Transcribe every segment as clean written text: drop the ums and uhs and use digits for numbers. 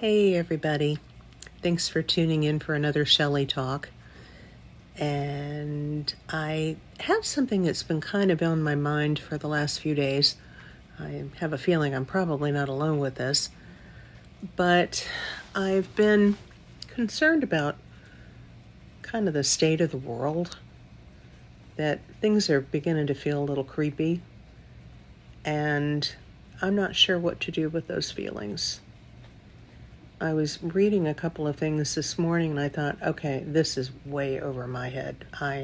Hey everybody, thanks for tuning in for another ShellyTalk. And I have something that's been kind of on my mind for the last few days. I have a feeling I'm probably not alone with this, but I've been concerned about kind of the state of the world, that things are beginning to feel a little creepy, and I'm not sure what to do with those feelings. I was reading a couple of things this morning and I thought, okay, this is way over my head. I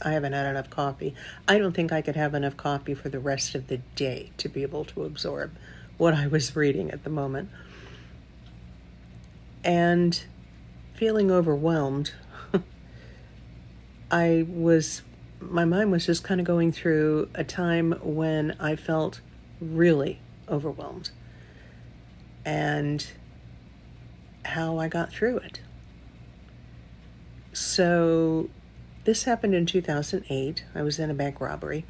haven't had enough coffee. I don't think I could have enough coffee for the rest of the day to be able to absorb what I was reading at the moment. And feeling overwhelmed, my mind was just kind of going through a time when I felt really overwhelmed. And how I got through it. So this happened in 2008. I was in a bank robbery.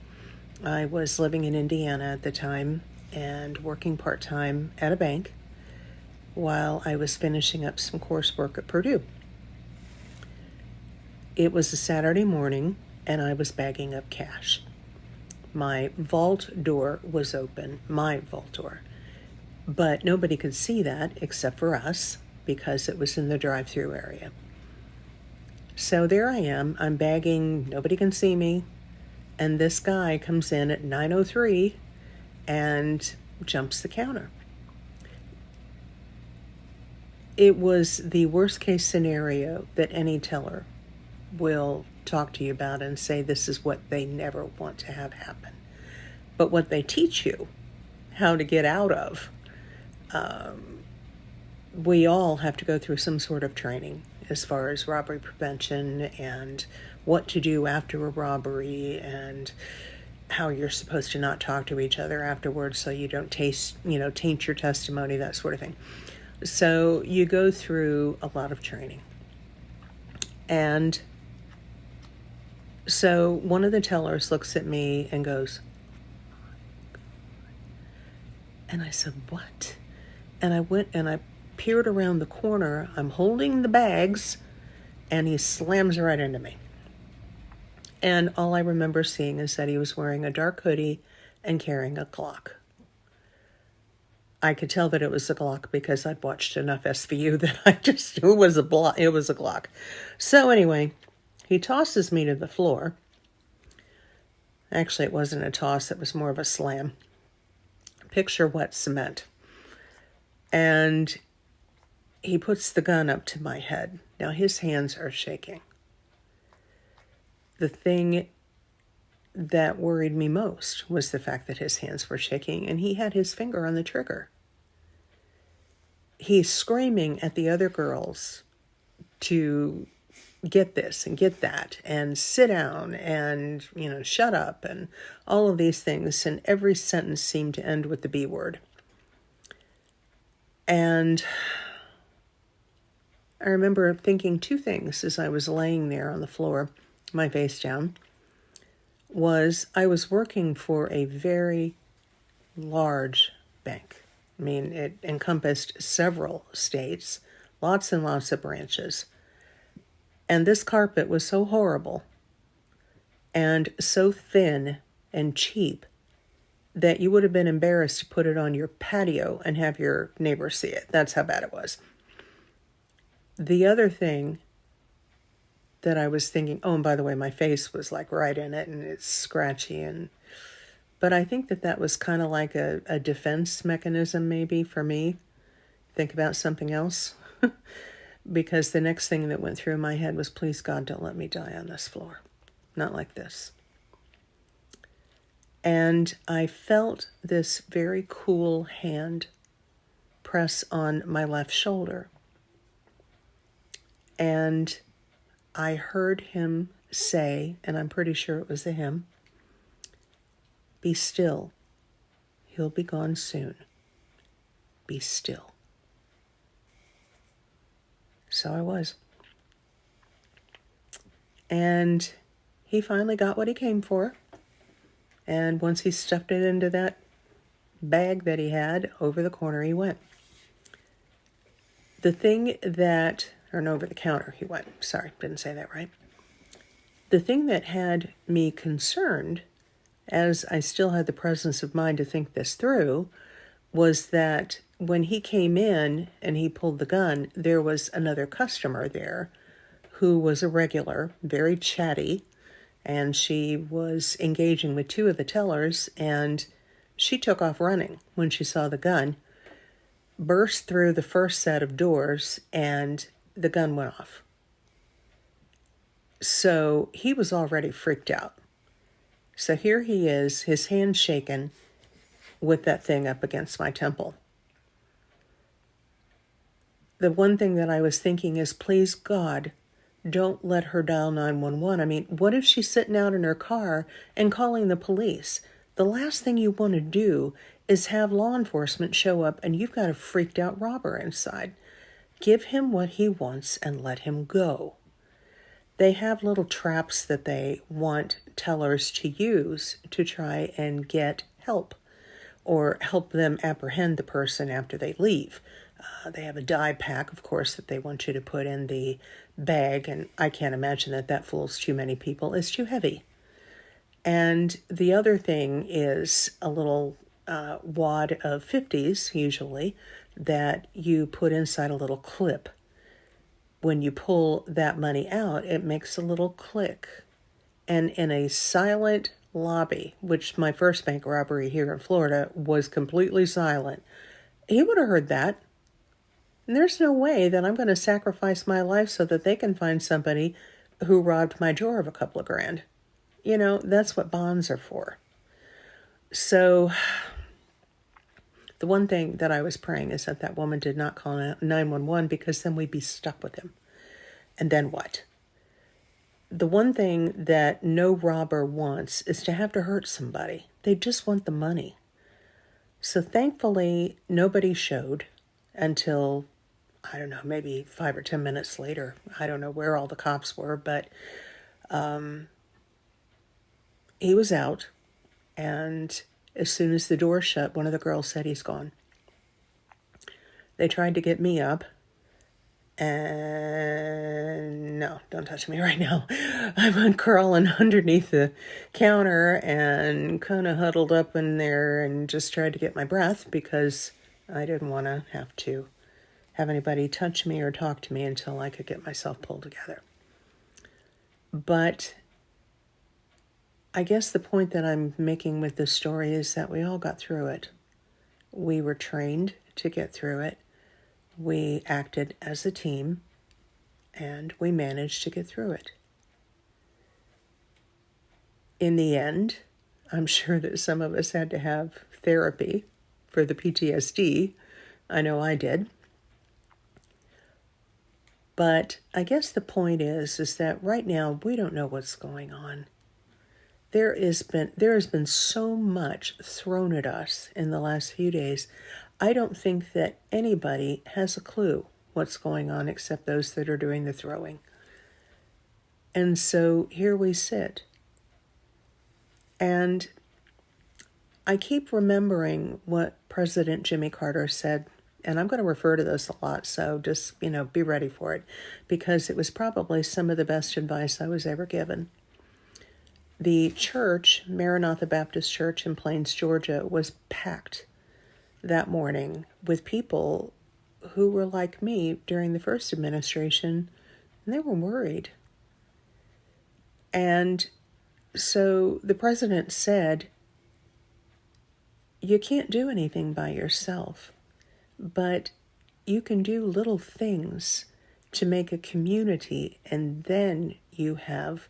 I was living in Indiana at the time and working part-time at a bank while I was finishing up some coursework at Purdue. It was a Saturday morning and I was bagging up cash. My vault door was open, my vault door, but nobody could see that except for us, because it was in the drive-through area. So there I am, I'm bagging, nobody can see me, and this guy comes in at 9:03 and jumps the counter. It was the worst case scenario that any teller will talk to you about and say this is what they never want to have happen. But what they teach you how to get out of, we all have to go through some sort of training as far as robbery prevention and what to do after a robbery and how you're supposed to not talk to each other afterwards so you don't taint your testimony, that sort of thing. So you go through a lot of training. And so one of the tellers looks at me and goes, and I said, what? And I went and I peered around the corner. I'm holding the bags, and he slams right into me. And all I remember seeing is that he was wearing a dark hoodie and carrying a Glock. I could tell that it was a Glock because I'd watched enough SVU that I just knew it was a Glock. So anyway, he tosses me to the floor. Actually, it wasn't a toss, it was more of a slam. Picture wet cement. And he puts the gun up to my head. Now his hands are shaking. The thing that worried me most was the fact that his hands were shaking and he had his finger on the trigger. He's screaming at the other girls to get this and get that and sit down and, shut up and all of these things. And every sentence seemed to end with the B word. And I remember thinking two things as I was laying there on the floor, my face down, was I was working for a very large bank. I mean, it encompassed several states, lots and lots of branches. And this carpet was so horrible and so thin and cheap that you would have been embarrassed to put it on your patio and have your neighbors see it. That's how bad it was. The other thing that I was thinking, oh, and by the way, my face was like right in it and it's scratchy. But I think that was kind of like a defense mechanism maybe for me. Think about something else. Because the next thing that went through my head was, please God, don't let me die on this floor. Not like this. And I felt this very cool hand press on my left shoulder. And I heard him say, and I'm pretty sure it was a him, be still. He'll be gone soon. Be still. So I was. And he finally got what he came for. And once he stuffed it into that bag that he had, over the corner he went. The thing that, or no, over the counter he went. Sorry, didn't say that right. The thing that had me concerned, as I still had the presence of mind to think this through, was that when he came in and he pulled the gun, there was another customer there who was a regular, very chatty, and she was engaging with two of the tellers, and she took off running when she saw the gun, burst through the first set of doors, and the gun went off. So he was already freaked out. So here he is, his hand shaken, with that thing up against my temple. The one thing that I was thinking is, please God, don't let her dial 911. I mean, what if she's sitting out in her car and calling the police? The last thing you want to do is have law enforcement show up and you've got a freaked out robber inside. Give him what he wants and let him go. They have little traps that they want tellers to use to try and get help or help them apprehend the person after they leave. They have a dye pack, of course, that they want you to put in the bag, and I can't imagine that that fools too many people. It's too heavy. And the other thing is a little wad of 50s, usually, that you put inside a little clip. When you pull that money out, it makes a little click. And in a silent lobby, which my first bank robbery here in Florida was completely silent, he would have heard that. And there's no way that I'm going to sacrifice my life so that they can find somebody who robbed my drawer of a couple of grand. You know, that's what bonds are for. So the one thing that I was praying is that that woman did not call 911, because then we'd be stuck with him. And then what? The one thing that no robber wants is to have to hurt somebody. They just want the money. So thankfully, nobody showed until, I don't know, maybe 5 or 10 minutes later. I don't know where all the cops were, but he was out. And as soon as the door shut, one of the girls said, he's gone. They tried to get me up. And no, don't touch me right now. I'm crawling underneath the counter and kind of huddled up in there and just tried to get my breath because I didn't want to have anybody touch me or talk to me until I could get myself pulled together. But I guess the point that I'm making with this story is that we all got through it. We were trained to get through it. We acted as a team, and we managed to get through it. In the end, I'm sure that some of us had to have therapy for the PTSD. I know I did. But I guess the point is that right now we don't know what's going on. There has been so much thrown at us in the last few days. I don't think that anybody has a clue what's going on except those that are doing the throwing. And so here we sit. And I keep remembering what President Jimmy Carter said, and I'm going to refer to this a lot, so just, be ready for it, because it was probably some of the best advice I was ever given. The church, Maranatha Baptist Church in Plains, Georgia, was packed that morning with people who were like me during the first administration, and they were worried. And so the president said, you can't do anything by yourself, but you can do little things to make a community, and then you have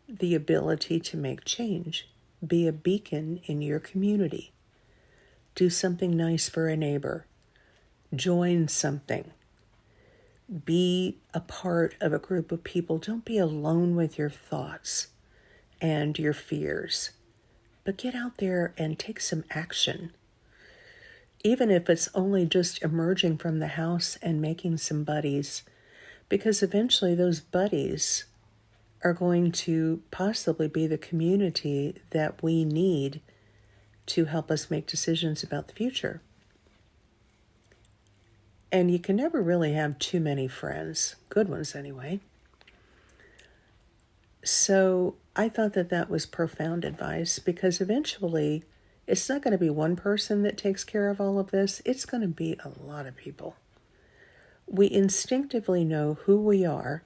the ability to make change. Be a beacon in your community. Do something nice for a neighbor. Join something. Be a part of a group of people. Don't be alone with your thoughts and your fears. But get out there and take some action. Even if it's only just emerging from the house and making some buddies. Because eventually those buddies are going to possibly be the community that we need to help us make decisions about the future. And you can never really have too many friends, good ones anyway. So I thought that that was profound advice, because eventually it's not going to be one person that takes care of all of this. It's going to be a lot of people. We instinctively know who we are.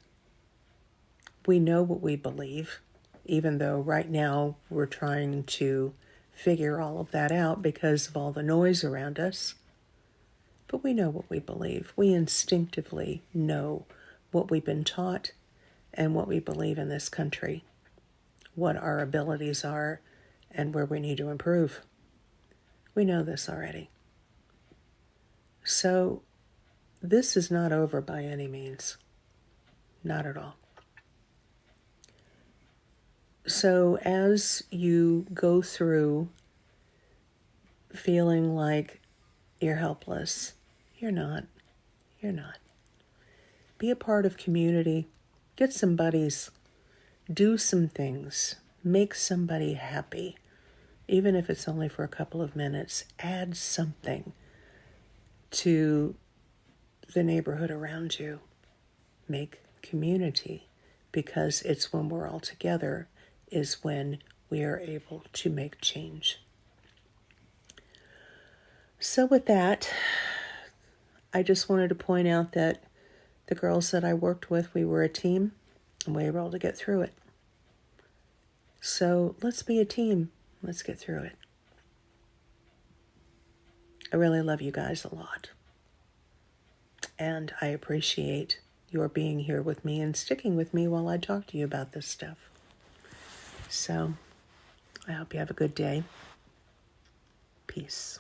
We know what we believe, even though right now we're trying to figure all of that out because of all the noise around us. But we know what we believe. We instinctively know what we've been taught and what we believe in this country, what our abilities are, and where we need to improve. We know this already. So this is not over by any means. Not at all. So as you go through feeling like you're helpless, you're not. You're not. Be a part of community. Get some buddies. Do some things. Make somebody happy. Even if it's only for a couple of minutes, add something to the neighborhood around you. Make community, because it's when we're all together is when we are able to make change. So with that, I just wanted to point out that the girls that I worked with, we were a team, and we were able to get through it. So let's be a team. Let's get through it. I really love you guys a lot. And I appreciate your being here with me and sticking with me while I talk to you about this stuff. So I hope you have a good day. Peace.